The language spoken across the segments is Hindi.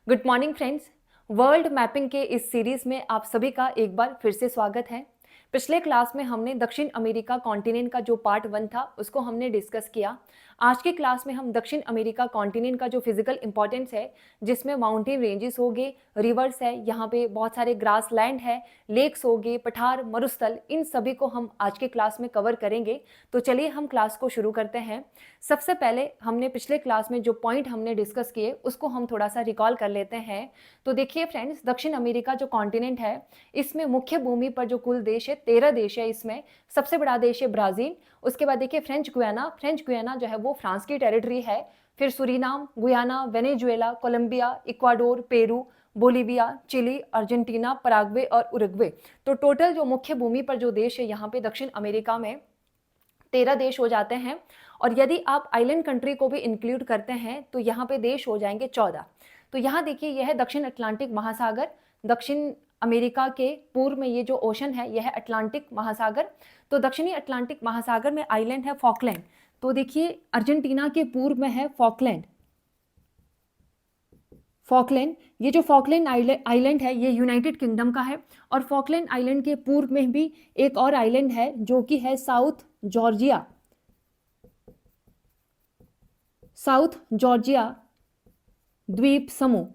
Good morning friends. World mapping के इस सीरीज में आप सभी का एक बार फिर से स्वागत है। पिछले क्लास में हमने दक्षिण अमेरिका कॉन्टिनेंट का जो पार्ट 1 था उसको हमने डिस्कस किया। आज के क्लास में हम दक्षिण अमेरिका कॉन्टिनेंट का जो फिजिकल इंपॉर्टेंस है, जिसमें माउंटेन रेंजेस हो गए, रिवर्स है, यहाँ पे बहुत सारे ग्रास लैंड है, लेक्स हो गए, पठार, मरुस्थल, इन सभी को हम आज के क्लास में कवर करेंगे। तो चलिए हम क्लास को शुरू करते हैं। सबसे पहले हमने पिछले क्लास में जो पॉइंट हमने डिस्कस किए उसको हम थोड़ा सा रिकॉल कर लेते हैं। तो देखिए फ्रेंड्स, दक्षिण अमेरिका जो कॉन्टिनेंट है, इसमें मुख्य भूमि पर जो कुल देश है 13 देश है। इसमें सबसे बड़ा देश है ब्राजील। उसके बाद देखिए फ्रेंच गुयाना जो है वो फ्रांस की टेरिटरी है। फिर Suriname, Guyana, Venezuela, Colombia, Ecuador, Peru, Bolivia, Chile, Argentina, Paraguay और उरुग्वे। तो टोटल जो मुख्य भूमि पर जो देश है यहाँ पे दक्षिण अमेरिका में 13 देश हो जाते हैं। और यदि आप आइलैंड कंट्री को भी इंक्लूड करते हैं तो यहाँ पे देश हो जाएंगे 14। तो यहाँ देखिए यह है दक्षिण अटलांटिक महासागर। दक्षिण अमेरिका के पूर्व में ये जो ओशन है यह है अटलांटिक महासागर। तो दक्षिणी अटलांटिक महासागर में आइलैंड है फॉकलैंड। तो देखिए अर्जेंटीना के पूर्व में है फॉकलैंड। ये जो फॉकलैंड आइलैंड है ये यूनाइटेड किंगडम का है। और फॉकलैंड आइलैंड के पूर्व में भी एक और आइलैंड है जो कि है साउथ जॉर्जिया द्वीप समूह।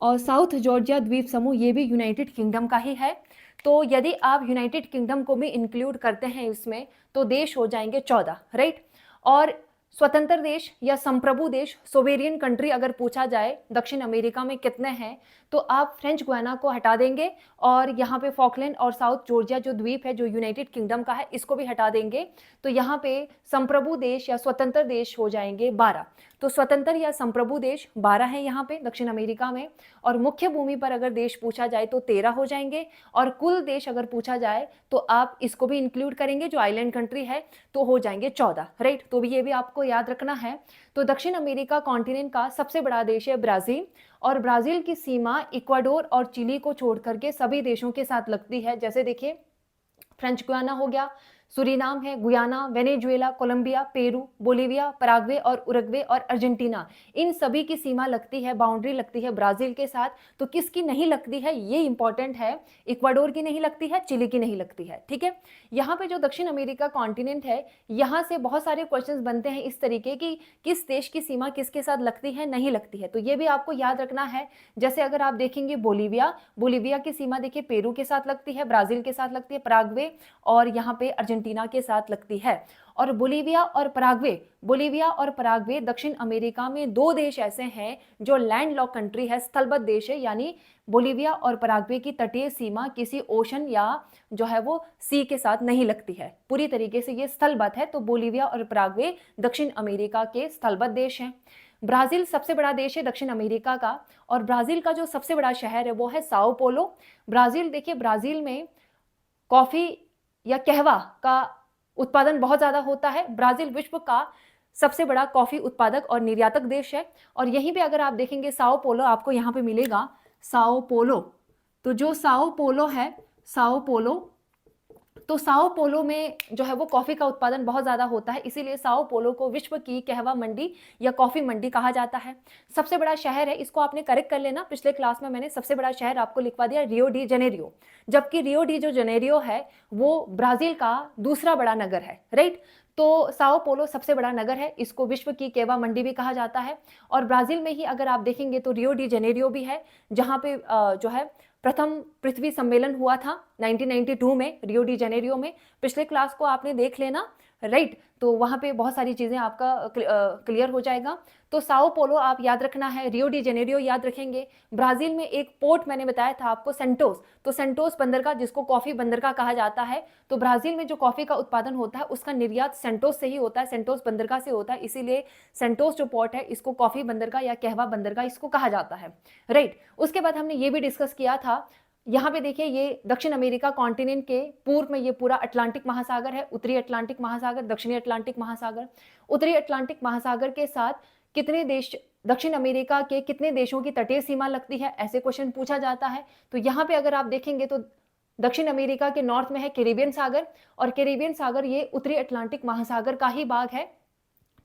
और साउथ जॉर्जिया द्वीप समूह ये भी यूनाइटेड किंगडम का ही है। तो यदि आप यूनाइटेड किंगडम को भी इंक्लूड करते हैं इसमें तो देश हो जाएंगे 14, राइट। और स्वतंत्र देश या संप्रभु देश, सोवेरियन कंट्री अगर पूछा जाए दक्षिण अमेरिका में कितने हैं, तो आप फ्रेंच गुयाना को हटा देंगे और यहाँ पे फॉकलैंड और साउथ जॉर्जिया जो द्वीप है जो यूनाइटेड किंगडम का है इसको भी हटा देंगे। तो यहाँ पे संप्रभु देश या स्वतंत्र देश हो जाएंगे 12। तो स्वतंत्र या संप्रभु देश 12 है यहाँ पे दक्षिण अमेरिका में। और मुख्य भूमि पर अगर देश पूछा जाए तो 13 हो जाएंगे। और कुल देश अगर पूछा जाए तो आप इसको भी इंक्लूड करेंगे जो आइलैंड कंट्री है तो हो जाएंगे 14, राइट। तो भी ये भी आपको याद रखना है। तो दक्षिण अमेरिका कॉन्टिनेंट का सबसे बड़ा देश है ब्राजील। और ब्राजील की सीमा इक्वाडोर और चिली को छोड़ करके सभी देशों के साथ लगती है। जैसे देखिए फ्रेंच गुयाना हो गया, सुरीनाम है, Guyana, Venezuela, Colombia, Peru, Bolivia, Paraguay और उरुग्वे और अर्जेंटीना, इन सभी की सीमा लगती है, बाउंड्री लगती है ब्राजील के साथ। तो किसकी नहीं लगती है ये इंपॉर्टेंट है। इक्वाडोर की नहीं लगती है, चिली की नहीं लगती है, ठीक है। यहाँ पे जो दक्षिण अमेरिका कॉन्टिनेंट है यहाँ से बहुत सारे क्वेश्चंस बनते हैं इस तरीके की, किस देश की सीमा किसके साथ लगती है, नहीं लगती है। तो ये भी आपको याद रखना है। जैसे अगर आप देखेंगे बोलीविया की सीमा देखिए पेरू के साथ लगती है, ब्राजील के साथ लगती है, पराग्वे और यहाँ पे अर्जेंटीना के साथ लगती है। और बोलीविया और पराग्वे दक्षिण अमेरिका में दो देश ऐसे हैं जो लैंडलॉक कंट्री है, स्थलबद्ध देश है। यानी बोलीविया और पराग्वे की तटीय सीमा किसी ओशन या जो है वो सी के साथ नहीं लगती है, पूरी तरीके से ये स्थलबद्ध है। तो बोलीविया और पराग्वे दक्षिण अमेरिका के स्थलबद्ध देश हैं। ब्राजील सबसे बड़ा देश है दक्षिण अमेरिका का। और ब्राजील का जो सबसे बड़ा शहर है वो है साओ पोलो। ब्राजील देखिए, ब्राजील में कॉफी या कहवा का उत्पादन बहुत ज्यादा होता है। ब्राजील विश्व का सबसे बड़ा कॉफी उत्पादक और निर्यातक देश है। और यहीं पे अगर आप देखेंगे साओ पोलो, आपको यहाँ पे मिलेगा साओ पोलो। तो जो साओ पोलो है, तो साओ पोलो में जो है वो कॉफी का उत्पादन बहुत ज्यादा होता है, इसीलिए साओ पोलो को विश्व की कहवा मंडी या कॉफी मंडी कहा जाता है। सबसे बड़ा शहर है, इसको आपने करेक्ट कर लेना, पिछले क्लास में मैंने सबसे बड़ा शहर आपको लिखवा दिया रियो डी जनेरियो, जबकि रियो डी जो जनेरियो है वो ब्राजील का दूसरा बड़ा नगर है, राइट। तो साओ पोलो सबसे बड़ा नगर है, इसको विश्व की केवा मंडी भी कहा जाता है। और ब्राजील में ही अगर आप देखेंगे तो रियो डी जनेरियो भी है, जहाँ पे जो है प्रथम पृथ्वी सम्मेलन हुआ था 1992 में रियो डी जेनेरियो में। पिछले क्लास को आपने देख लेना, राइट। तो वहाँ पे बहुत सारी चीज़ें आपका क्लियर हो जाएगा। तो साओ पोलो आप याद रखना है, रियो डी जेनेरियो याद रखेंगे। ब्राज़ील में एक पोर्ट मैंने बताया था आपको, सेंटोस। तो सेंटोस बंदरगाह, जिसको कॉफ़ी बंदरगाह कहा जाता है, तो ब्राज़ील में जो कॉफ़ी का उत्पादन होता है उसका निर्यात सेंटोस से ही होता है, सेंटोस बंदरगाह से होता है। इसीलिए सेंटोस जो पोर्ट है इसको कॉफ़ी बंदरगाह या कहवा बंदरगाह इसको कहा जाता है, राइट। उसके बाद हमने ये भी डिस्कस किया था, यहाँ पे देखिए ये दक्षिण अमेरिका कॉन्टिनेंट के पूर्व में ये पूरा अटलांटिक महासागर है, उत्तरी अटलांटिक महासागर, दक्षिणी अटलांटिक महासागर। उत्तरी अटलांटिक महासागर के साथ कितने देश, दक्षिण अमेरिका के कितने देशों की तटीय सीमा लगती है, ऐसे क्वेश्चन पूछा जाता है। तो यहाँ पे अगर आप देखेंगे तो दक्षिण अमेरिका के नॉर्थ में है कैरिबियन सागर, और कैरिबियन सागर ये उत्तरी अटलांटिक महासागर का ही भाग है।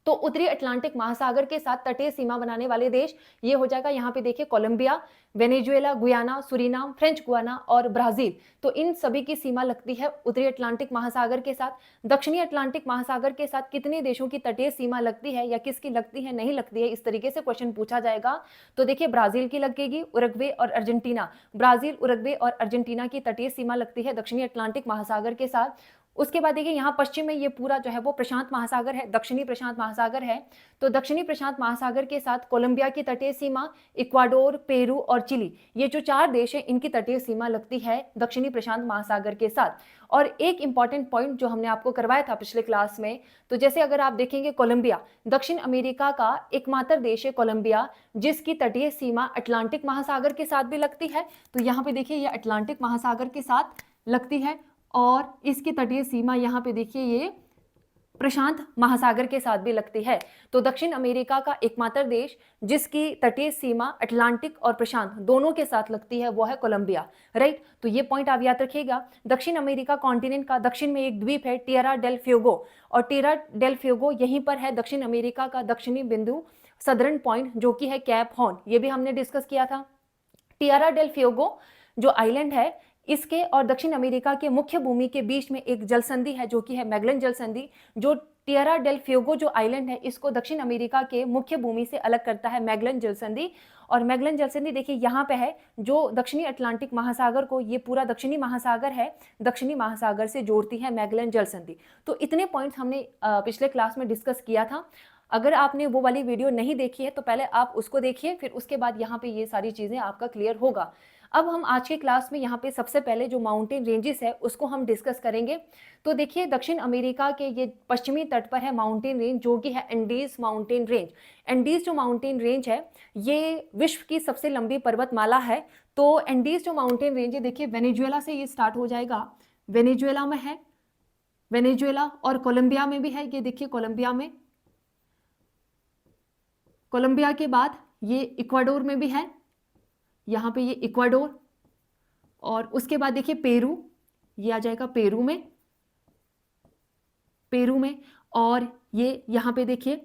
तो उत्तरी अटलांटिक महासागर के साथ तटीय सीमा बनाने वाले देश ये हो जाएगा, यहाँ पे देखिए Colombia, Venezuela, Guyana, Suriname, French Guiana और ब्राजील। तो इन सभी की सीमा लगती है उत्तरी अटलांटिक महासागर के साथ। दक्षिणी अटलांटिक महासागर के साथ कितने देशों की तटीय सीमा लगती है या किसकी लगती है, नहीं लगती है, इस तरीके से क्वेश्चन पूछा जाएगा। तो देखिए ब्राजील की लगेगी, उरुग्वे और अर्जेंटीना, ब्राजील, उरुग्वे और अर्जेंटीना की तटीय सीमा लगती है दक्षिणी अटलांटिक महासागर के साथ। उसके बाद देखिए यहाँ पश्चिम में ये पूरा जो है वो प्रशांत महासागर है, दक्षिणी प्रशांत महासागर है। तो दक्षिणी प्रशांत महासागर के साथ कोलंबिया की तटीय सीमा, इक्वाडोर, पेरू और चिली, ये जो 4 देश हैं इनकी तटीय सीमा लगती है दक्षिणी प्रशांत महासागर के साथ। और एक इंपॉर्टेंट पॉइंट जो हमने आपको करवाया था पिछले क्लास में, तो जैसे अगर आप देखेंगे कोलंबिया दक्षिण अमेरिका का एकमात्र देश है कोलंबिया, जिसकी तटीय सीमा अटलांटिक महासागर के साथ भी लगती है। तो यहाँ पे देखिए ये अटलांटिक महासागर के साथ लगती है और इसकी तटीय सीमा यहाँ पे देखिए ये प्रशांत महासागर के साथ भी लगती है। तो दक्षिण अमेरिका का एकमात्र देश जिसकी तटीय सीमा अटलांटिक और प्रशांत दोनों के साथ लगती है वो है कोलंबिया, राइट। तो ये पॉइंट आप याद रखिएगा। दक्षिण अमेरिका कॉन्टिनेंट का दक्षिण में एक द्वीप है टिएरा डेल फ्यूगो, और टिएरा डेल फ्यूगो यहीं पर है दक्षिण अमेरिका का दक्षिणी बिंदु, सदर्न पॉइंट, जो कि है कैप हॉर्न, ये भी हमने डिस्कस किया था। टिएरा डेल फ्यूगो जो आइलैंड है, इसके और दक्षिण अमेरिका के मुख्य भूमि के बीच में एक जल संधि है जो कि है मैगलन जल संधि। जो टिएरा डेल फ्यूगो जो आइलैंड है इसको दक्षिण अमेरिका के मुख्य भूमि से अलग करता है मैगलन जल संधि। और मैगलन जल संधि देखिए यहाँ पे है, जो दक्षिणी अटलांटिक महासागर को, ये पूरा दक्षिणी महासागर है, दक्षिणी महासागर से जोड़ती है मैगलन जल संधि। तो इतने पॉइंट्स हमने पिछले क्लास में डिस्कस किया था। अगर आपने वो वाली वीडियो नहीं देखी है तो पहले आप उसको देखिए, फिर उसके बाद यहाँ पे ये सारी चीज़ें आपका क्लियर होगा। अब हम आज के क्लास में यहाँ पे सबसे पहले जो माउंटेन रेंजेस है उसको हम डिस्कस करेंगे। तो देखिए दक्षिण अमेरिका के ये पश्चिमी तट पर है माउंटेन रेंज जो कि है एंडीज माउंटेन रेंज। एंडीज जो माउंटेन रेंज है ये विश्व की सबसे लंबी पर्वतमाला है। तो एंडीज जो माउंटेन रेंज है देखिए वेनेजुएला से ये स्टार्ट हो जाएगा, वेनेजुएला में है, वेनेजुएला और कोलंबिया में भी है, ये देखिए कोलंबिया में, कोलंबिया के बाद ये इक्वाडोर में भी है, यहाँ पे ये इक्वाडोर, और उसके बाद देखिए पेरू, ये आ जाएगा पेरू में, पेरू में, और ये यहाँ पे देखिए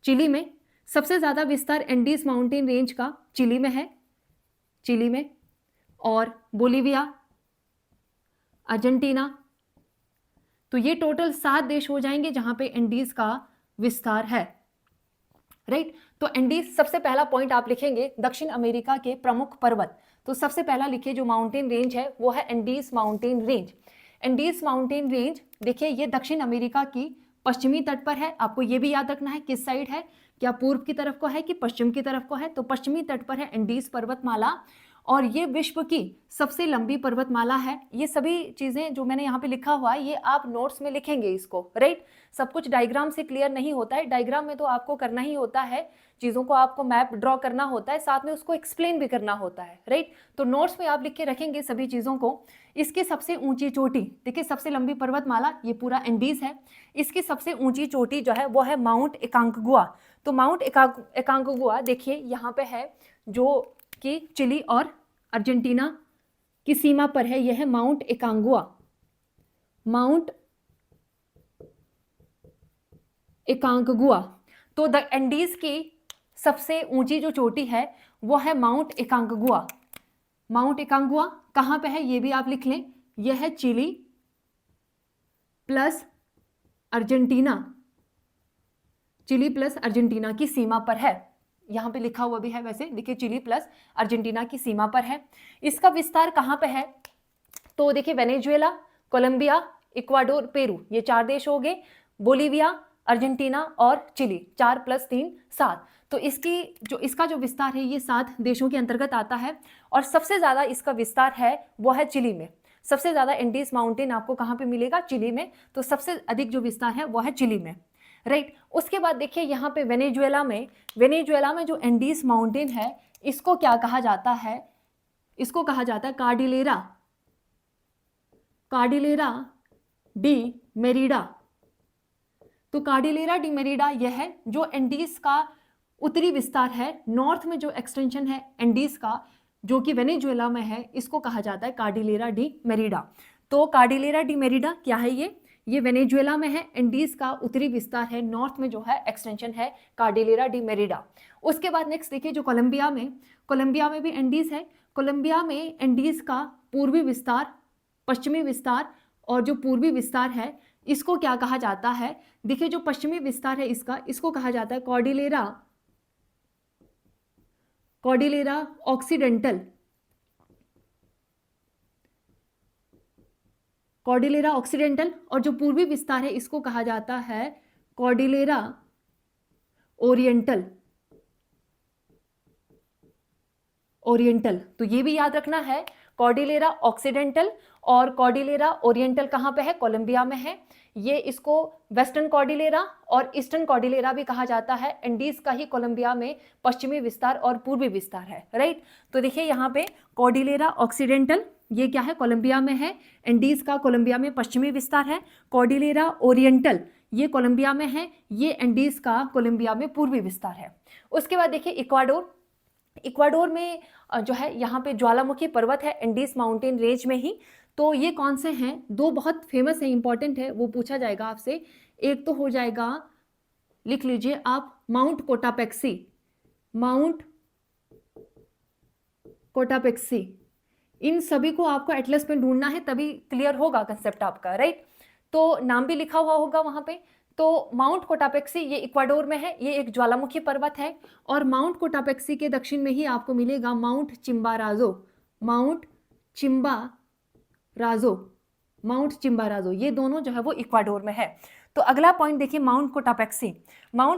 चिली में। सबसे ज़्यादा विस्तार एंडीज माउंटेन रेंज का चिली में है, चिली में, और बोलीविया, अर्जेंटीना। तो ये टोटल 7 देश हो जाएंगे जहाँ पे एंडीज का विस्तार है, राइट। तो एंडीज, सबसे पहला पॉइंट आप लिखेंगे दक्षिण अमेरिका के प्रमुख पर्वत। तो सबसे पहला लिखिए जो माउंटेन रेंज है वो है Andes mountain range. Andes mountain range देखिए ये दक्षिण अमेरिका की पश्चिमी तट पर है। आपको ये भी याद रखना है किस साइड है, क्या पूर्व की तरफ को है कि पश्चिम की तरफ को है। तो पश्चिमी तट पर है एंडीज पर्वतमाला, और ये विश्व की सबसे लंबी पर्वतमाला है। ये सभी चीज़ें जो मैंने यहाँ पे लिखा हुआ है ये आप नोट्स में लिखेंगे इसको, राइट। सब कुछ डायग्राम से क्लियर नहीं होता है, डायग्राम में तो आपको करना ही होता है, चीज़ों को आपको मैप ड्रॉ करना होता है, साथ में उसको एक्सप्लेन भी करना होता है, राइट। तो नोट्स में आप लिख के रखेंगे सभी चीज़ों को। इसकी सबसे ऊंची चोटी देखिए, सबसे लंबी पर्वतमाला ये पूरा एंडीज है, इसकी सबसे ऊंची चोटी जो है वो है माउंट एकांकगुआ। तो माउंट एकांकगुआ देखिए यहाँ पे है, जो कि चिली और अर्जेंटीना की सीमा पर है, यह है माउंट एकांगुआ, माउंट एकांकगुआ। तो द एंडीज की सबसे ऊंची जो चोटी है वो है माउंट एकांकगुआ। माउंट एकांगुआ कहाँ पे है ये भी आप लिख लें, यह है Chile plus Argentina, Chile plus Argentina की सीमा पर है। यहाँ पे लिखा हुआ भी है वैसे, देखिए चिली प्लस अर्जेंटीना की सीमा पर है। इसका विस्तार कहाँ पे है, तो देखिए वेनेजुएला, कोलंबिया, इक्वाडोर, पेरू, ये 4 देश हो गए, बोलीविया, अर्जेंटीना और चिली, 4 + 3 7। तो इसका जो विस्तार है ये 7 देशों के अंतर्गत आता है, और सबसे ज़्यादा इसका विस्तार है वो है चिली में। सबसे ज़्यादा एंडीज माउंटेन आपको कहाँ पे मिलेगा, चिली में। तो सबसे अधिक जो विस्तार है वो है चिली में, राइट। उसके बाद देखिए यहाँ पे वेनेजुएला में जो एंडीज माउंटेन है इसको क्या कहा जाता है, इसको कहा जाता है कार्डिलेरा डी मेरिडा। तो कार्डिलेरा डी मेरिडा यह है जो एंडीज का उत्तरी विस्तार है, नॉर्थ में जो एक्सटेंशन है एंडीज का जो कि वेनेजुएला में है, इसको कहा जाता है कार्डिलेरा डी मेरिडा। तो कार्डिलेरा डी मेरिडा क्या है, ये वेनेजुएला में है। एंडीज का उत्तरी विस्तार है, नॉर्थ में जो है एक्सटेंशन है कार्डिलेरा डी मेरिडा। उसके बाद नेक्स्ट देखिए जो कोलंबिया में भी एंडीज है। कोलंबिया में एंडीज का पूर्वी विस्तार, पश्चिमी विस्तार और जो पूर्वी विस्तार है इसको क्या कहा जाता है? देखिए जो पश्चिमी विस्तार है इसको कहा जाता है कॉर्डिलेरा ऑक्सीडेंटल और जो पूर्वी विस्तार है इसको कहा जाता है कॉर्डिलेरा ओरिएंटल। तो ये भी याद रखना है, कॉर्डिलेरा ऑक्सीडेंटल और कॉर्डिलेरा ओरिएंटल कहाँ पे है? कोलंबिया में है। ये इसको वेस्टर्न कॉर्डिलेरा और ईस्टर्न कॉर्डिलेरा भी कहा जाता है। एंडीज का ही कोलंबिया में पश्चिमी विस्तार और पूर्वी विस्तार है, राइट। तो देखिए यहाँ पे कॉर्डिलेरा ऑक्सीडेंटल ये क्या है? कोलंबिया में है। एंडीज का कोलंबिया में पश्चिमी विस्तार है। कॉर्डिलेरा ओरिएंटल ये कोलंबिया में है, ये एंडीज का कोलंबिया में पूर्वी विस्तार है। उसके बाद देखिए इक्वाडोर में जो है यहाँ पे ज्वालामुखी पर्वत है एंडीज माउंटेन रेंज में ही। तो ये कौन से हैं? दो बहुत फेमस है, इंपॉर्टेंट है, वो पूछा जाएगा आपसे। एक तो हो जाएगा, लिख लीजिए आप, माउंट कोटापेक्सी। इन सभी को आपको एटलस में ढूंढना है, तभी क्लियर होगा कंसेप्ट आपका, राइट। तो नाम भी लिखा हुआ होगा वहां पे। तो माउंट कोटापेक्सी ये इक्वाडोर में है, ये एक ज्वालामुखी पर्वत है। और माउंट कोटापेक्सी के दक्षिण में ही आपको मिलेगा माउंट चिम्बाराजो, ये दोनों जो है वो इक्वाडोर में है। तो अगला पॉइंट देखिए माउंट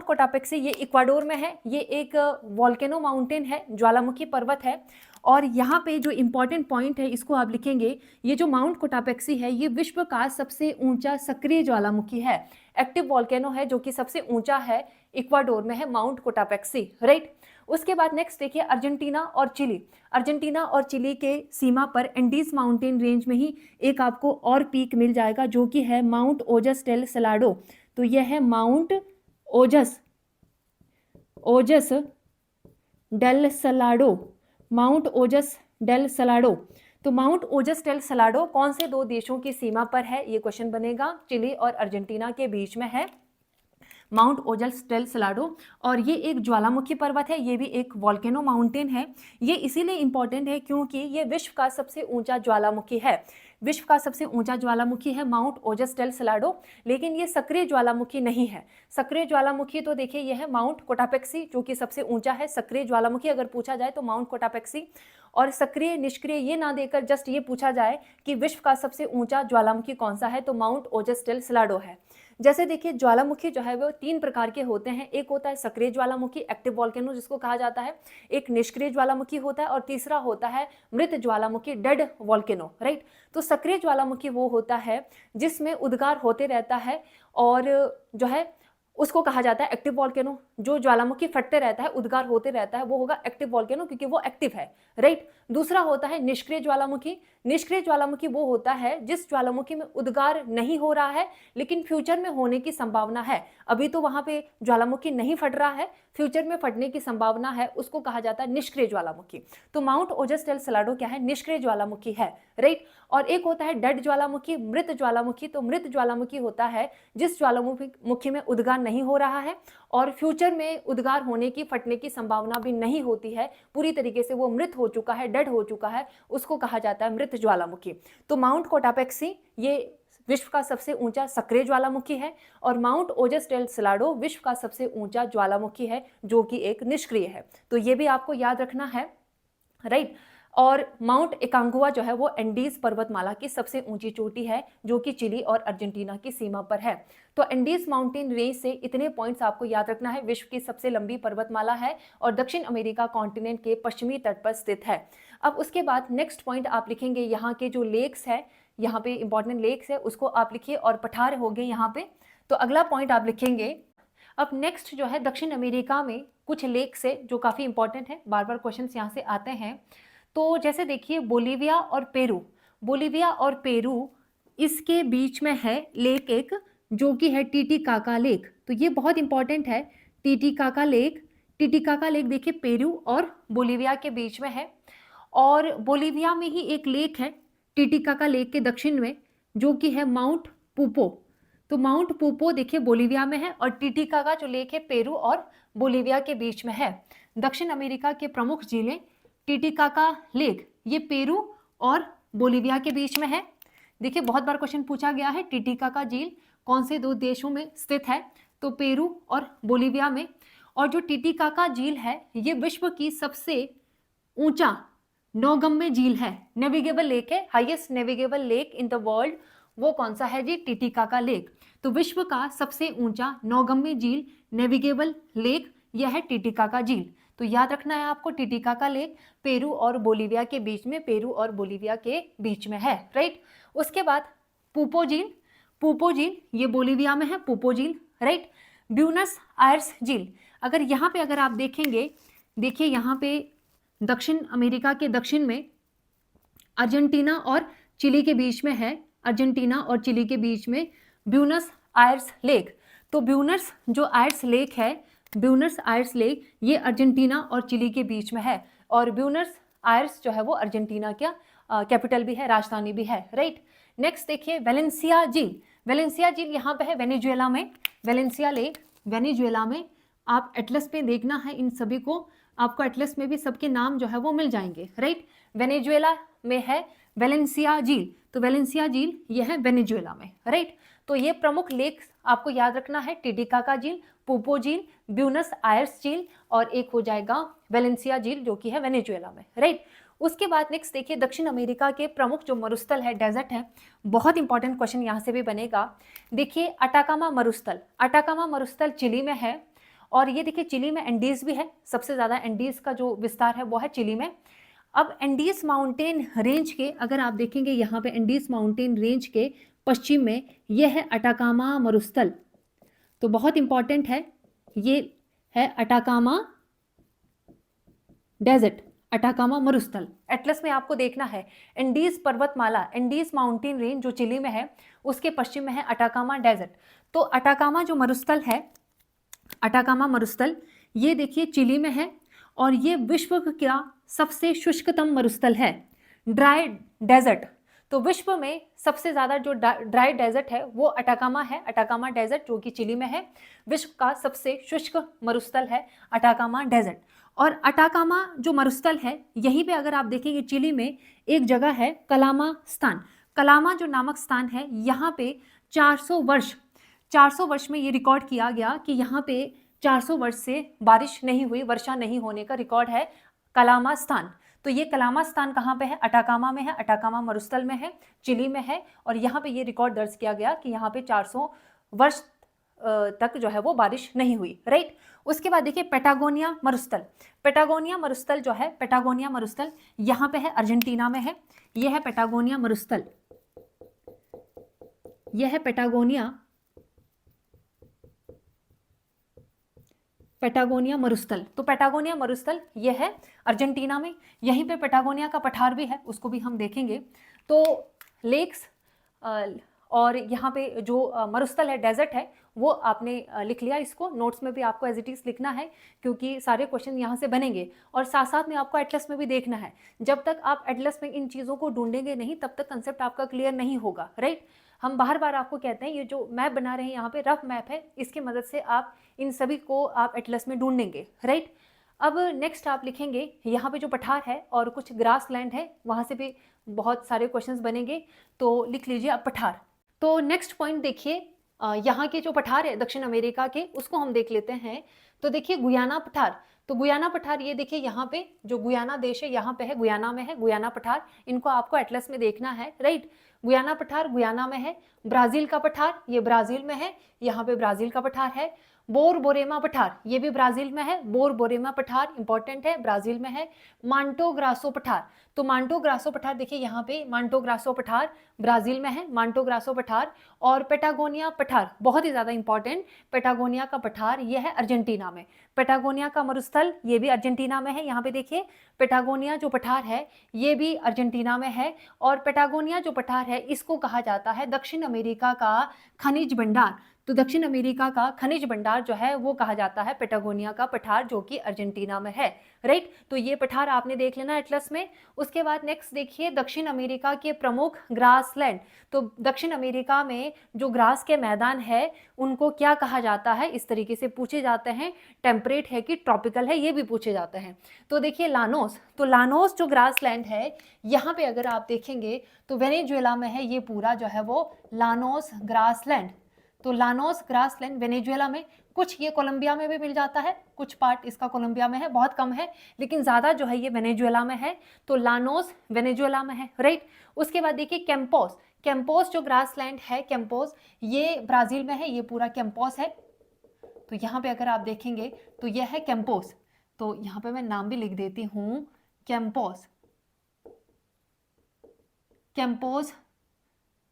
कोटापेक्सी ये इक्वाडोर में है। ये एक वॉल्केनो माउंटेन है, ज्वालामुखी पर्वत है। और यहाँ पे जो इंपॉर्टेंट पॉइंट है इसको आप लिखेंगे, ये जो माउंट कोटापेक्सी है ये विश्व का सबसे ऊंचा सक्रिय ज्वालामुखी है, एक्टिव वॉल्केनो है जो कि सबसे ऊंचा है, इक्वाडोर में है माउंट कोटापेक्सी, राइट। उसके बाद नेक्स्ट देखिए अर्जेंटीना और चिली के सीमा पर एंडीज माउंटेन रेंज में ही एक आपको और पीक मिल जाएगा जो कि है माउंट ओजस डेल सलाडो। तो यह है माउंट ओजस डेल सलाडो। तो माउंट ओजस डेल सलाडो कौन से दो देशों की सीमा पर है? ये क्वेश्चन बनेगा, चिली और अर्जेंटीना के बीच में है माउंट ओजस डेल सलाडो। और ये एक ज्वालामुखी पर्वत है, ये भी एक वॉल्केनो माउंटेन है। ये इसीलिए इंपॉर्टेंट है क्योंकि ये विश्व का सबसे ऊंचा ज्वालामुखी है, माउंट ओजस डेल सलाडो। लेकिन ये सक्रिय ज्वालामुखी नहीं है। सक्रिय ज्वालामुखी तो देखिए ये है माउंट कोटापेक्सी जो कि सबसे ऊंचा है। सक्रिय ज्वालामुखी अगर पूछा जाए तो माउंट कोटापेक्सी, और सक्रिय निष्क्रिय ये ना देकर जस्ट ये पूछा जाए कि विश्व का सबसे ऊंचा ज्वालामुखी कौन सा है, तो माउंट ओजस डेल सलाडो है। जैसे देखिए ज्वालामुखी जो है वो 3 प्रकार के होते हैं। एक होता है सक्रिय ज्वालामुखी, एक्टिव वॉल्केनो जिसको कहा जाता है, एक निष्क्रिय ज्वालामुखी होता है, और तीसरा होता है मृत ज्वालामुखी, डेड वॉल्केनो, राइट। तो सक्रिय ज्वालामुखी वो होता है जिसमें उद्गार होते रहता है और जो है उसको कहा जाता है एक्टिव वॉल्केनो। जो ज्वालामुखी फटते रहता है, उद्गार होते रहता है, वो होगा एक्टिव वॉल्केनो क्योंकि वो एक्टिव है, राइट। दूसरा होता है निष्क्रिय ज्वालामुखी वो होता है जिस ज्वालामुखी में उद्गार नहीं हो रहा है लेकिन फ्यूचर में होने की संभावना है। अभी तो वहां पे ज्वालामुखी नहीं फट रहा है, फ्यूचर में फटने की संभावना है, उसको कहा जाता है निष्क्रिय ज्वालामुखी। तो माउंट ओजस डेल सलाडो क्या है? निष्क्रिय ज्वालामुखी है, राइट। और एक होता है डेड ज्वालामुखी, मृत ज्वालामुखी। तो मृत ज्वालामुखी होता है जिस ज्वालामुखी में उद्गार नहीं हो रहा है और फ्यूचर में उद्गार होने की, फटने की संभावना भी नहीं होती है, पूरी तरीके से वो मृत हो चुका है, डेड हो चुका है, उसको कहा जाता है मृत ज्वालामुखी। तो माउंट कोटापेक्सी ये विश्व का सबसे ऊंचा सक्रिय ज्वालामुखी है और माउंट ओजस डेल सलाडो विश्व का सबसे ऊंचा ज्वालामुखी है जो कि एक निष्क्रिय है। तो ये भी आपको याद रखना है, राइट। और माउंट एकांगुआ जो है वो एंडीज पर्वतमाला की सबसे ऊंची चोटी है जो कि चिली और अर्जेंटीना की सीमा पर है। तो एंडीज माउंटेन रेंज से इतने पॉइंट्स आपको याद रखना है। विश्व की सबसे लंबी पर्वतमाला है और दक्षिण अमेरिका कॉन्टिनेंट के पश्चिमी तट पर स्थित है। अब उसके बाद नेक्स्ट पॉइंट आप लिखेंगे, यहाँ के जो लेक्स है, यहाँ पे इंपॉर्टेंट लेक्स है उसको आप लिखिए और पठार हो गए यहाँ पे। तो अगला पॉइंट आप लिखेंगे। अब नेक्स्ट जो है दक्षिण अमेरिका में कुछ लेक्स है जो काफ़ी इंपॉर्टेंट है, बार बार क्वेश्चन यहाँ से आते हैं। तो जैसे देखिए बोलीविया और पेरू इसके बीच में है लेक एक जो कि है टीटीकाका लेक। तो ये बहुत इंपॉर्टेंट है, टीटीकाका लेक देखिए पेरू और बोलीविया के बीच में है। और बोलीविया में ही एक लेक है टीटीकाका लेक के दक्षिण में जो कि है माउंट तो माउंट पूपो देखिए बोलीविया में है, और टिटिकाका जो लेक है पेरू और बोलीविया के बीच में है। दक्षिण अमेरिका के प्रमुख झीलें, टिटिकाका लेक ये पेरू और बोलीविया के बीच में है। देखिए बहुत बार क्वेश्चन पूछा गया है, टिटिकाका झील कौन से दो देशों में स्थित है, तो पेरू और बोलीविया में। और जो टिटिकाका झील है ये विश्व की सबसे ऊंचा नौगम्य झील है, नेविगेबल लेक है, highest navigable lake in the world, वो कौन सा है जी, टिटिकाका लेक। तो विश्व का सबसे ऊंचा नौगम्य झील नेविगेबल लेक यह है टिटिकाका झील। तो याद रखना है आपको, टिटिकाका लेक पेरू और बोलीविया के बीच में, पेरू और बोलीविया के बीच में है, राइट। उसके बाद पूपो झील, पूपो झील ये बोलीविया में है, पूपो झील, राइट। ब्यूनस आयर्स झील, अगर यहाँ पे अगर आप देखेंगे, देखिए यहाँ पे दक्षिण अमेरिका के दक्षिण में अर्जेंटीना और चिली के बीच में है, अर्जेंटीना और चिली के बीच में ब्यूनस आयर्स लेक। तो ब्यूनस जो आयर्स लेक है, ब्यूनस आयर्स लेक ये अर्जेंटीना और चिली के बीच में है, और ब्यूनस आयर्स जो है वो अर्जेंटीना का कैपिटल भी है, राजधानी भी है, राइट। नेक्स्ट देखिए वेलेंसिया झील, वेलेंसिया झील यहाँ पे है वेनेजुएला में, वेलेंसिया लेक वेनेजुएला में। आप एटलस पे देखना है इन सभी को, आपको एटलस में भी सबके नाम जो है वो मिल जाएंगे, राइट। वेनेजुएला में है वेलेंसिया झील, तो वेलेंसिया झील ये है वेनेजुएला में, राइट। तो ये प्रमुख लेक आपको याद रखना है, टिटिकाका झील, पूपो झील, ब्यूनस आयर्स झील, और एक हो जाएगा वेलेंसिया झील जो कि है वेनेजुएला में, राइट। उसके बाद नेक्स्ट देखिए दक्षिण अमेरिका के प्रमुख जो मरुस्थल है, डेजर्ट है, बहुत इंपॉर्टेंट क्वेश्चन यहाँ से भी बनेगा। देखिए अटाकामा मरुस्थल, अटाकामा मरुस्थल चिली में है, और ये देखिए चिली में एंडीज भी है, सबसे ज़्यादा एंडीज का जो विस्तार है वो है चिली में। अब एंडीज माउंटेन रेंज के अगर आप देखेंगे यहाँ पे एंडीज माउंटेन रेंज के पश्चिम में यह है अटाकामा मरुस्थल, तो बहुत इंपॉर्टेंट है, ये है अटाकामा डेजर्ट, अटाकामा मरुस्थल। एटलस में आपको देखना है एंडीज पर्वतमाला, एंडीज माउंटेन रेंज जो चिली में है उसके पश्चिम में है अटाकामा डेजर्ट। तो अटाकामा जो मरुस्थल है, अटाकामा मरुस्थल ये देखिए चिली में है, और ये विश्व का सबसे शुष्कतम मरुस्थल है, ड्राई डेजर्ट। तो विश्व में सबसे ज़्यादा जो ड्राई डेजर्ट है वो अटाकामा है, अटाकामा डेजर्ट जो कि चिली में है। विश्व का सबसे शुष्क मरुस्थल है अटाकामा डेजर्ट। और अटाकामा जो मरुस्थल है यहीं पे अगर आप देखेंगे चिली में एक जगह है कलामा स्थान, कलामा जो नामक स्थान है, यहाँ पे 400 वर्ष में ये रिकॉर्ड किया गया कि यहाँ पे 400 वर्ष से बारिश नहीं हुई, वर्षा नहीं होने का रिकॉर्ड है कलामा स्थान। तो ये कलामा स्थान कहाँ पे है, अटाकामा में है, अटाकामा मरुस्थल में है, चिली में है, और यहाँ पे ये रिकॉर्ड दर्ज किया गया कि यहाँ पे 400 वर्ष तक जो है वो बारिश नहीं हुई, राइट। उसके बाद देखिए पेटागोनिया मरुस्थल, पेटागोनिया मरुस्थल जो है, पेटागोनिया मरुस्थल यहाँ पे है, अर्जेंटीना में है, यह है पेटागोनिया मरुस्थल, यह है पेटागोनिया मरुस्थल। तो पेटागोनिया मरुस्थल यह है अर्जेंटीना में, यहीं पे पेटागोनिया का पठार भी है, उसको भी हम देखेंगे। तो लेक्स और यहाँ पे जो मरुस्थल है, डेजर्ट है, वो आपने लिख लिया, इसको नोट्स में भी आपको एज इट इज़ लिखना है क्योंकि सारे क्वेश्चन यहाँ से बनेंगे। और साथ साथ में आपको एटलस में भी देखना है, जब तक आप एटलस में इन चीज़ों को ढूंढेंगे नहीं तब तक कंसेप्ट आपका क्लियर नहीं होगा, राइट। हम बार बार आपको कहते हैं ये जो मैप बना रहे हैं यहाँ पे रफ मैप है, इसकी मदद से आप इन सभी को आप एटलस में ढूंढेंगे, राइट। अब नेक्स्ट आप लिखेंगे यहाँ पे जो पठार है और कुछ ग्रास लैंड है, वहाँ से भी बहुत सारे क्वेश्चंस बनेंगे, तो लिख लीजिए आप पठार। तो नेक्स्ट पॉइंट देखिए, यहाँ के जो पठार है दक्षिण अमेरिका के, उसको हम देख लेते हैं। तो देखिए गुयाना पठार, तो गुयाना पठार ये देखिए यहाँ पे जो गुयाना देश है यहाँ पे है, गुयाना में है गुयाना पठार, इनको आपको एटलस में देखना है, राइट। गुयाना पठार गुयाना में है। ब्राज़ील का पठार ये ब्राज़ील में है, यहाँ पे ब्राज़ील का पठार है। बोरबोरेमा पठार ये भी ब्राज़ील में है, बोरबोरेमा पठार इंपॉर्टेंट है, ब्राज़ील में है। मांटो ग्रासो पठार, तो मांटो ग्रासो पठार देखिए यहाँ पे मांटो ग्रासो पठार ब्राज़ील में है, मांटो ग्रासो पठार। और पेटागोनिया पठार बहुत ही ज़्यादा इंपॉर्टेंट, पेटागोनिया का पठार ये है अर्जेंटीना में। पेटागोनिया का मरुस्थल ये भी अर्जेंटीना में है, यहाँ पे देखिए पेटागोनिया जो पठार है ये भी अर्जेंटीना में है। और पेटागोनिया जो पठार है इसको कहा जाता है दक्षिण अमेरिका का खनिज भंडार। तो दक्षिण अमेरिका का खनिज भंडार जो है वो कहा जाता है पेटागोनिया का पठार, जो कि अर्जेंटीना में है, राइट। तो ये पठार आपने देख लेना एटलस में। उसके बाद नेक्स्ट देखिए दक्षिण अमेरिका के प्रमुख ग्रासलैंड। तो दक्षिण अमेरिका में जो ग्रास के मैदान है उनको क्या कहा जाता है, इस तरीके से पूछे जाते हैं, टेम्परेट है कि ट्रॉपिकल है, ये भी पूछे जाते हैं। तो देखिए लानोस, तो लानोस जो ग्रासलैंड है, यहाँ पे अगर आप देखेंगे तो वेनेजुएला में है ये पूरा जो है वो लानोस ग्रासलैंड। तो लानोस ग्रासलैंड वेनेजुएला में, कुछ ये कोलंबिया में भी मिल जाता है, कुछ पार्ट इसका कोलंबिया में है, बहुत कम है, लेकिन ज़्यादा जो है ये वेनेजुएला में है। तो लानोस वेनेजुएला में है, राइट। उसके बाद देखिए कैंपोस, कैंपोस जो ग्रासलैंड है कैंपोस, ये ब्राज़ील में है, ये पूरा कैंपोस है। तो यहाँ पे अगर आप देखेंगे तो यह है कैंपोस। तो यहाँ पे मैं नाम भी लिख देती हूँ, Campos, Campos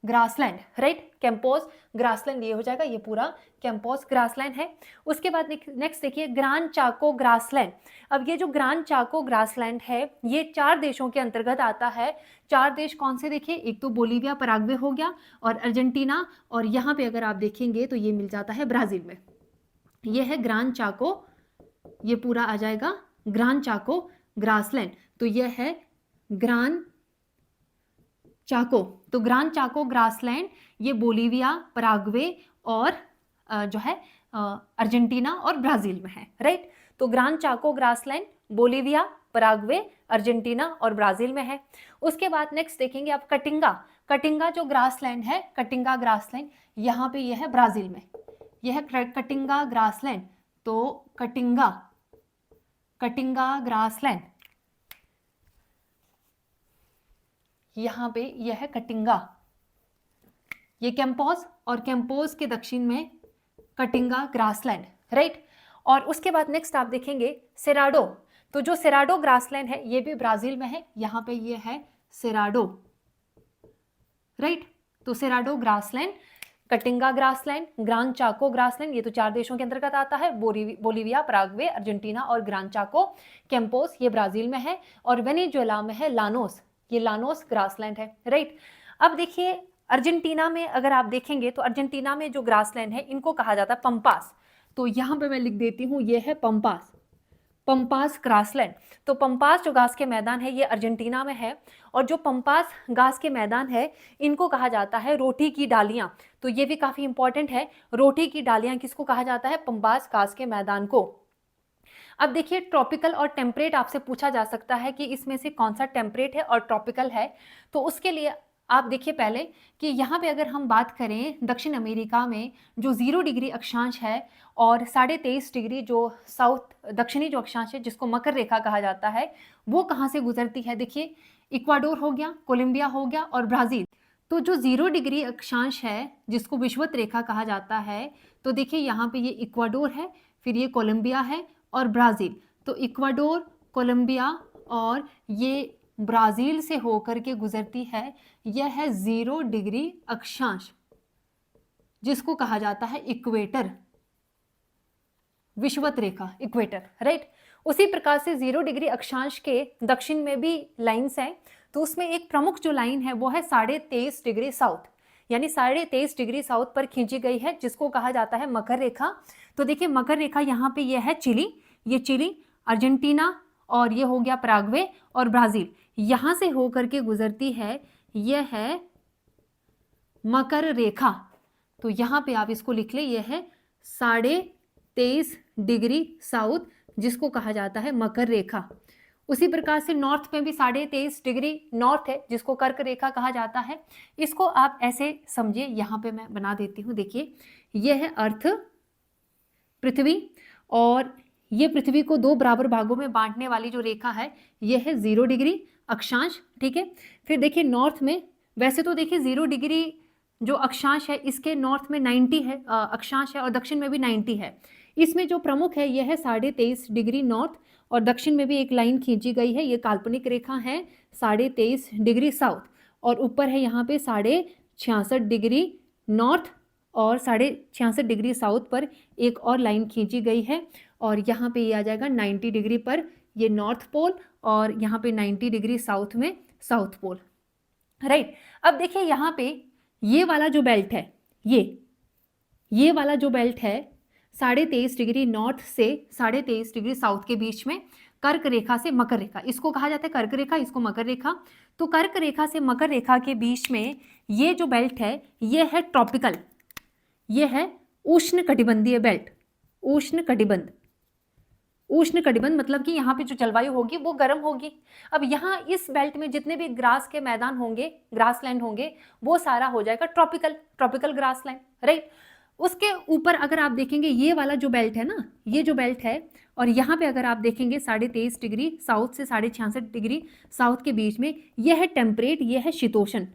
grassland, right. Campos grassland ये हो जाएगा, ये पूरा कैंपोस ग्रासलैंड है। उसके बाद नेक्स्ट देखिए ग्रान चाको ग्रासलैंड। अब ये जो ग्रान चाको ग्रासलैंड है ये 4 देशों के अंतर्गत आता है। 4 देश कौन से देखिए, एक तो बोलीविया पराग्वे हो गया और अर्जेंटीना, और यहाँ पे अगर आप देखेंगे तो ये मिल जाता है ब्राज़ील में। ये है ग्रान चाको, ये पूरा आ जाएगा ग्रान चाको ग्रासलैंड। तो ये है ग्रान चाको। तो ग्रान चाको ग्रासलैंड ये बोलीविया, पराग्वे और जो है अर्जेंटीना और ब्राज़ील में है, राइट। तो ग्रान चाको ग्रासलैंड बोलीविया, पराग्वे, अर्जेंटीना और ब्राज़ील में है। उसके बाद नेक्स्ट देखेंगे आप कटिंगा। कटिंगा जो ग्रासलैंड है, कटिंगा ग्रासलैंड, यहाँ पे यह है ब्राज़ील में, यह है कटिंगा ग्रासलैंड। तो कटिंगा, कटिंगा ग्रासलैंड, यहाँ पे यह है कटिंगा, ये कैंपोस, और कैंपोस के दक्षिण में कटिंगा ग्रासलैंड, राइट। और उसके बाद नेक्स्ट आप देखेंगे सेराडो। तो जो सेराडो ग्रासलैंड है ये भी ब्राज़ील में है, यहाँ पे ये है सेराडो, राइट। तो Cerrado grassland, Katinga grassland, grain चाको ग्रासलैंड, ये तो 4 देशों के अंतर्गत आता है, बोलीविया, पराग्वे, अर्जेंटीना और ग्रान चाको। कैंपोस ये ब्राज़ील में है, और वेनेजुएला में है लानोस, ये लानोस ग्रासलैंड है, राइट। अब देखिए अर्जेंटीना में अगर आप देखेंगे तो अर्जेंटीना में जो ग्रासलैंड है इनको कहा जाता है पंपास। तो यहाँ पे मैं लिख देती हूँ, ये है पंपास, पंपास ग्रासलैंड। तो पंपास जो घास के मैदान है ये अर्जेंटीना में है, और जो पंपास घास के मैदान है इनको कहा जाता है रोटी की डालियाँ। तो ये भी काफ़ी इंपॉर्टेंट है, रोटी की डालियाँ किसको कहा जाता है, पंपास घास के मैदान को। अब देखिए ट्रॉपिकल और टेम्परेट आपसे पूछा जा सकता है कि इसमें से कौन सा टेम्परेट है और ट्रॉपिकल है। तो उसके लिए आप देखिए पहले कि यहाँ पे अगर हम बात करें दक्षिण अमेरिका में जो 0 डिग्री अक्षांश है और 23.5 डिग्री जो साउथ दक्षिणी जो अक्षांश है जिसको मकर रेखा कहा जाता है, वो कहाँ से गुजरती है, देखिए इक्वाडोर हो गया, कोलंबिया हो गया और ब्राज़ील। तो जो 0 डिग्री अक्षांश है जिसको विषुवत रेखा कहा जाता है, तो देखिए यहाँ पे ये इक्वाडोर है, फिर ये कोलंबिया है और ब्राज़ील। तो इक्वाडोर, कोलंबिया और ये ब्राज़ील से होकर के गुजरती है, यह है 0 डिग्री अक्षांश जिसको कहा जाता है इक्वेटर, विषुवत रेखा, इक्वेटर, राइट। उसी प्रकार से 0 डिग्री अक्षांश के दक्षिण में भी लाइन्स हैं। तो उसमें एक प्रमुख जो लाइन है वो है 23.5 डिग्री साउथ, यानी 23.5 डिग्री साउथ पर खींची गई है जिसको कहा जाता है मकर रेखा। तो देखिए मकर रेखा यहाँ पे ये है चिली, ये चिली, अर्जेंटीना और ये हो गया पराग्वे और ब्राज़ील, यहाँ से होकर के गुजरती है, यह है मकर रेखा। तो यहाँ पे आप इसको लिख ले, यह है 23.5 डिग्री साउथ जिसको कहा जाता है मकर रेखा। उसी प्रकार से नॉर्थ में भी 23.5 डिग्री नॉर्थ है जिसको कर्क रेखा कहा जाता है। इसको आप ऐसे समझिए, यहाँ पे मैं बना देती हूँ, देखिए यह है अर्थ, पृथ्वी, और ये पृथ्वी को 2 बराबर भागों में बांटने वाली जो रेखा है यह है 0 डिग्री अक्षांश, ठीक है। फिर देखिए नॉर्थ में, वैसे तो देखिए 0 डिग्री जो अक्षांश है इसके नॉर्थ में 90 है अक्षांश है और दक्षिण में भी 90 है। इसमें जो प्रमुख है यह है 23.5 डिग्री नॉर्थ, और दक्षिण में भी एक लाइन खींची गई है, ये काल्पनिक रेखा है 23.5 डिग्री साउथ, और ऊपर है यहाँ पे 66.5 डिग्री नॉर्थ और 66.5 डिग्री साउथ पर एक और लाइन खींची गई है, और यहाँ पे ये आ जाएगा 90 डिग्री पर ये नॉर्थ पोल, और यहाँ पे 90 डिग्री साउथ में साउथ पोल, राइट। अब देखिए यहाँ पे ये वाला जो बेल्ट है, ये वाला जो बेल्ट है 23.5 डिग्री नॉर्थ से 23.5 डिग्री साउथ के बीच में कर्क रेखा से मकर रेखा, इसको कहा जाता है कर्क रेखा, इसको मकर रेखा। तो कर्क रेखा से मकर रेखा के बीच में ये जो बेल्ट है ये है ट्रॉपिकल, ये है उष्ण कटिबंधीय बेल्ट। उष्ण कटिबंध, उष्ण कटिबंध मतलब कि यहाँ पे जो जलवायु होगी वो गर्म होगी। अब यहाँ इस बेल्ट में जितने भी ग्रास के मैदान होंगे, ग्रासलैंड होंगे, वो सारा हो जाएगा ट्रॉपिकल, ट्रॉपिकल ग्रासलैंड, राइट। उसके ऊपर अगर आप देखेंगे ये वाला जो बेल्ट है ना, ये जो बेल्ट है, और यहाँ पे अगर आप देखेंगे 23.5 डिग्री साउथ से 66.5 डिग्री साउथ के बीच में, ये है टेम्परेट, ये है शीतोष्ण,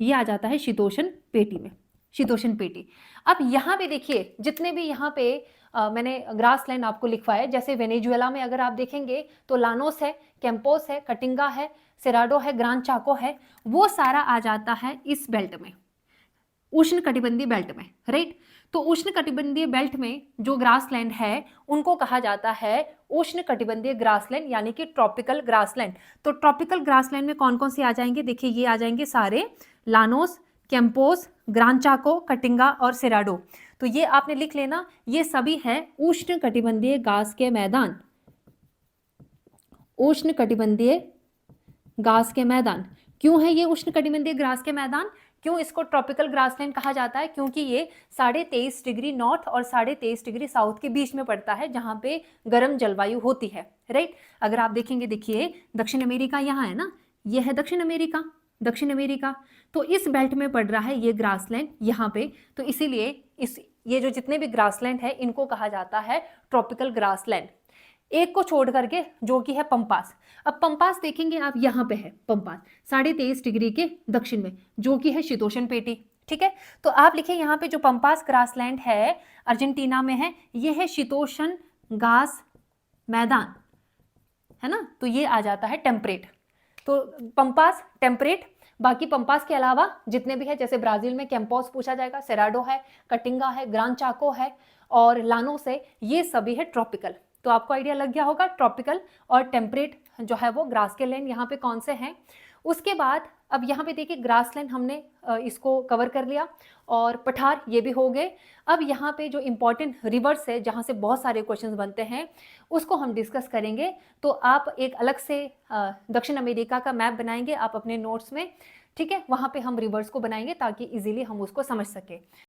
ये आ जाता है शीतोष्ण पेटी में, शीतोष्ण पेटी। अब यहाँ पे देखिए जितने भी यहाँ पे मैंने ग्रासलैंड आपको लिखवाया है, जैसे वेनेजुएला में अगर आप देखेंगे तो लानोस है, कैंपोस है, कटिंगा है, सेराडो है, ग्रान चाको है, वो सारा आ जाता है इस बेल्ट में, उष्ण कटिबंधीय बेल्ट में, राइट। तो उष्ण कटिबंधीय बेल्ट में जो ग्रासलैंड है उनको कहा जाता है उष्ण कटिबंधीय ग्रासलैंड, यानी कि ट्रॉपिकल ग्रासलैंड। तो ट्रॉपिकल ग्रासलैंड में कौन कौन से आ जाएंगे, देखिए ये आ जाएंगे सारे, लानोस, कैंपोस, ग्रान चाको, कटिंगा और सेराडो। तो ये आपने लिख लेना, ये सभी है उष्ण कटिबंधीय घास के मैदान, उष्ण कटिबंधीय घास के मैदान। क्यों है ये उष्ण कटिबंधीय घास के मैदान, क्यों इसको ट्रॉपिकल ग्रासलैंड कहा जाता है, क्योंकि ये 23.5 डिग्री नॉर्थ और 23.5 डिग्री साउथ के बीच में पड़ता है, जहां पे गर्म जलवायु होती है, राइट। अगर आप देखेंगे, देखिए दक्षिण अमेरिका यहाँ है ना, ये है दक्षिण अमेरिका, दक्षिण अमेरिका, तो इस बेल्ट में पड़ रहा है ये ग्रासलैंड यहाँ पे, तो इसीलिए ये जो जितने भी ग्रासलैंड है इनको कहा जाता है ट्रॉपिकल ग्रासलैंड। एक को छोड़ करके जो कि है पंपास। अब पंपास देखेंगे आप, यहाँ पे है पंपास 23.5 डिग्री के दक्षिण में, जो कि है शीतोष्ण पेटी, ठीक है। तो आप लिखें यहाँ पे जो पंपास ग्रासलैंड है अर्जेंटीना में है, ये है शीतोष्ण घास मैदान, है ना, तो ये आ जाता है टेम्परेट। तो पंपास टेम्परेट, बाकी पंपास के अलावा जितने भी है, जैसे ब्राजील में कैंपोस पूछा जाएगा, सेराडो है, कटिंगा है, ग्रान चाको है और लानोस है, ये सभी है ट्रॉपिकल। तो आपको आइडिया लग गया होगा ट्रॉपिकल और टेम्परेट जो है वो ग्रास के लैंड यहाँ पे कौन से हैं। उसके बाद अब यहाँ पे देखिए ग्रासलैंड हमने इसको कवर कर लिया और पठार ये भी हो गए। अब यहाँ पे जो इम्पोर्टेंट रिवर्स है जहाँ से बहुत सारे क्वेश्चंस बनते हैं उसको हम डिस्कस करेंगे। तो आप एक अलग से दक्षिण अमेरिका का मैप बनाएंगे आप अपने नोट्स में, ठीक है, वहाँ पे हम रिवर्स को बनाएंगे ताकि इजीली हम उसको समझ सकें।